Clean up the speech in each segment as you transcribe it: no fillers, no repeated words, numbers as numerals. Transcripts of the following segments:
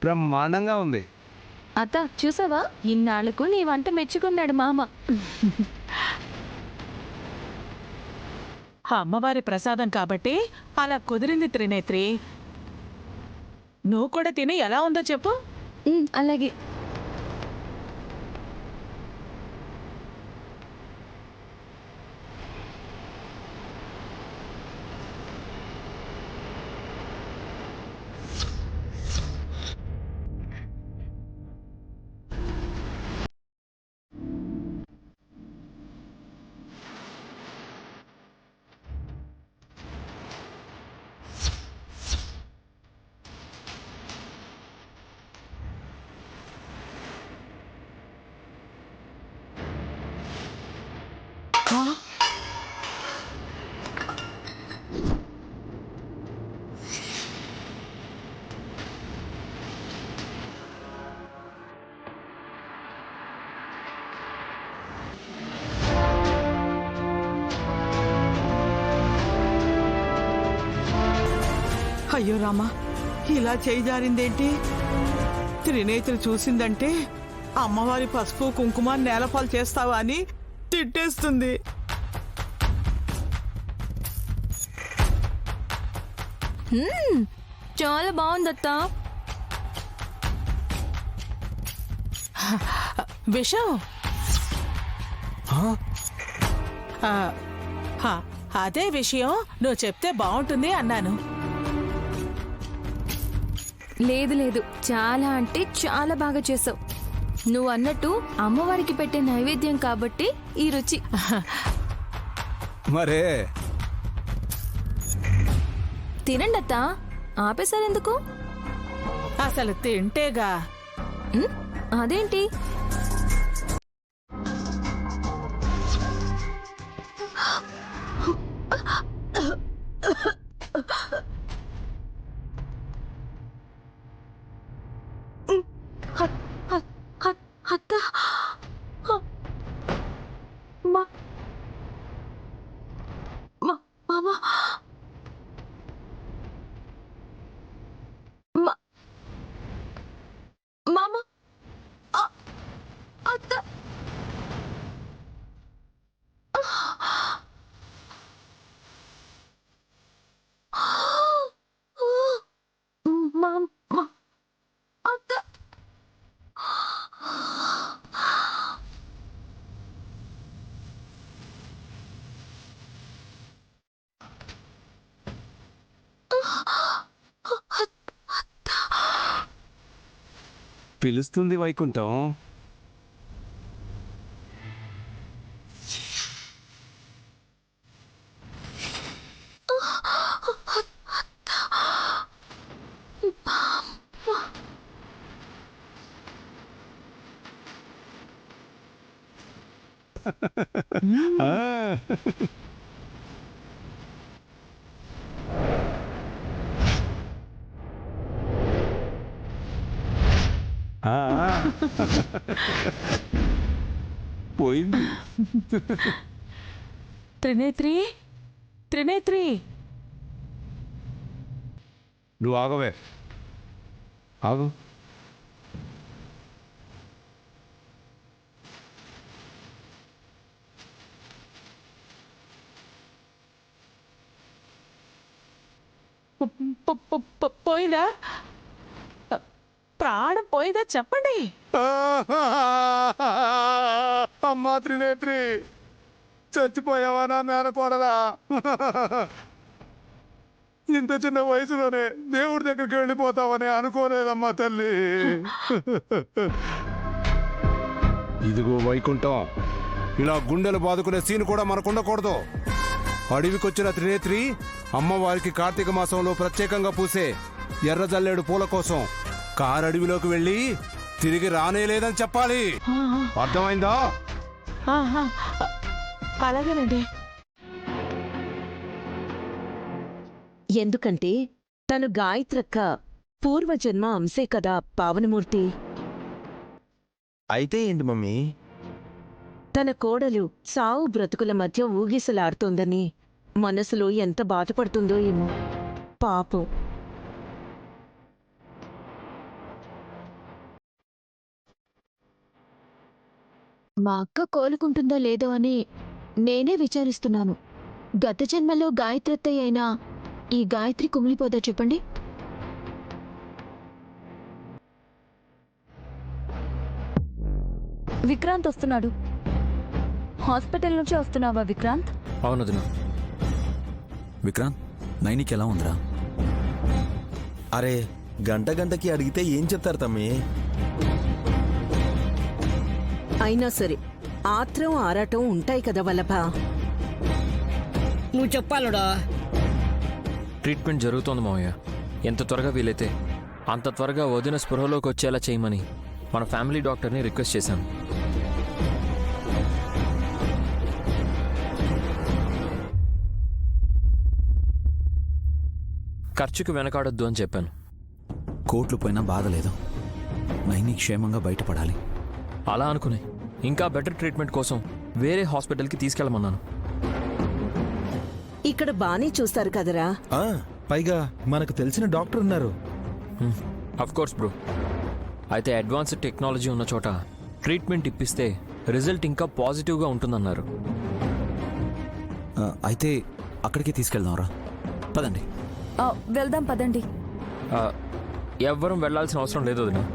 బ్రహ్మాండంగా ఉంది. అత్త చూసావా, ఇన్నాళ్లకు నీ వంట మెచ్చుకున్నాడు మామ. అమ్మవారి ప్రసాదం కాబట్టి అలా కుదిరింది త్రినేత్రి. నువ్వు కూడా తిని ఎలా ఉందో చెప్పు. అలాగే. అయ్యో రామా, ఇలా చేయి జారిందేంటి? త్రినేత్రి చూసిందంటే అమ్మవారి పసుపు కుంకుమ నేలపాలు చేస్తావా అని తిట్టేస్తుంది. చాలా బాగుందత్తా. విషం అదే విషయం నువ్వు చెప్తే బాగుంటుంది అన్నాను. లేదు లేదు, చాలా అంటే చాలా బాగా చేసావు. నువ్వు అన్నట్టు అమ్మవారికి పెట్టే నైవేద్యం కాబట్టి ఈ రుచి. మరే తినండి అత్తా, ఆపేశారెందుకు? అసలు తింటేగా. అదేంటి? అత్తా, మామ, మామ, అత్తా, మామ, అత్తా. పిలుస్తుంది వైకుంఠం. పోయింది. త్రినేత్రి, త్రినేత్రి, నువ్వు ఆగవే, ఆగు. పోయిందా? ప్రాణం పోయిందా చెప్పండి. అమ్మా త్రినేత్రి, చచ్చిపోయావా నా మేనకోడలా? ఇంత చిన్న వయసులోనే దేవుడి దగ్గరికి వెళ్ళిపోతావని అనుకోలేదమ్మా తల్లి. ఇదిగో వైకుంఠం, ఇలా గుండెలు బాదుకునే సీన్ కూడా మనకు ఉండకూడదు. అడవికొచ్చిన త్రినేత్రి అమ్మవారికి కార్తీక మాసంలో ప్రత్యేకంగా పూసే ఎర్రజల్లేడు పూల కోసం కారడవిలోకి వెళ్ళి తిరిగి రానేలేదని చెప్పాలి. అర్థమైందా? అలాగేనండి. ఎందుకంటే తను గాయత్రక్క పూర్వజన్మ అంశే కదా పావనమూర్తి. అయితే ఏంటి మమ్మీ? తన కోడలు సావు బ్రతుకుల మధ్య ఊగిసలాడుతోందని మనసులో ఎంత బాధపడుతుందో ఏమో పాపం. మా అక్క కోలుకుంటుందో లేదో అని నేనే విచారిస్తున్నాను. గత జన్మలో గాయత్రత్తయ్య అయినా ఈ గాయత్రి కుమిలిపోదా చెప్పండి? విక్రాంత్ వస్తున్నాడు. హాస్పిటల్ నుంచి వస్తున్నావా విక్రాంత్? అవును వదినా. విక్రాంత్, నైనికి ఎలా ఉందిరా? అరే గంటకి అడిగితే ఏం చెప్తారు తమ్మి? అయినా సరే ఆత్రం ఆరాటం ఉంటాయి కదా వల్లభ. నువ్వు చెప్పాలడా. ట్రీట్మెంట్ జరుగుతోంది మావయ్య. ఎంత త్వరగా వీలైతే అంత త్వరగా వదిన స్పృహలోకి వచ్చేలా చేయమని మన ఫ్యామిలీ డాక్టర్ని రిక్వెస్ట్ చేశాను. ఖర్చుకు వెనకాడొద్దు అని చెప్పాను. కోట్లు పోయినా బాధ లేదు, నైని క్షేమంగా బయటపడాలి. అలా అనుకుని ఇంకా బెటర్ ట్రీట్మెంట్ కోసం వేరే హాస్పిటల్కి తీసుకెళ్ళమన్నాను. ఇక్కడ బానే చూస్తారు కదరా. పైగా మనకు తెలిసిన డాక్టర్ ఉన్నారు. Of course bro. అయితే అడ్వాన్స్డ్ టెక్నాలజీ ఉన్న చోట ట్రీట్మెంట్ ఇప్పిస్తే రిజల్ట్ ఇంకా పాజిటివ్గా ఉంటుందన్నారు. అయితే అక్కడికి తీసుకెళ్దాంరా, పదండి. వెళ్దాం పదండి. ఎవ్వరం వెళ్లాల్సిన అవసరం లేదు వదినా.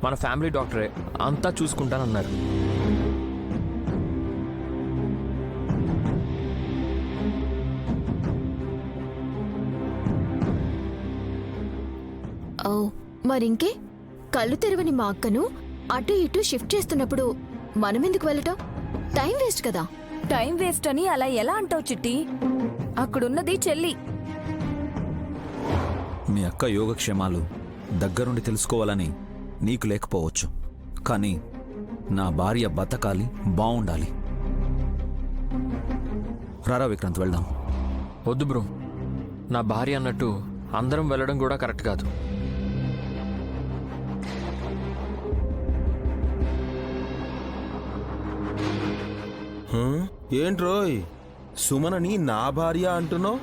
మన ఫ్యామిలీ డాక్టరే అంతా చూసుకుంటానన్నారు. ఓ మరింకే, కళ్ళు తెరవని మా అక్కను అటు ఇటు షిఫ్ట్ చేస్తున్నప్పుడు మనమెందుకు వెళ్ళటం? టైం వేస్ట్ కదా. టైం వేస్ట్ అని అలా ఎలా అంటావు చిట్టి? అక్కడున్నది చెల్లి. మీ అక్క యోగక్షేమాలు దగ్గరుండి తెలుసుకోవాలని నీకు లేకపోవచ్చు, కానీ నా భార్య బతకాలి, బావుండాలి. రారా విక్రాంత్, వెళ్దాం. వద్దు బ్రో, నా భార్య అన్నట్టు అందరం వెళ్ళడం కూడా కరెక్ట్ కాదు. ఏంట్రోయ్, సుమనని నా భార్య అంటున్నావు?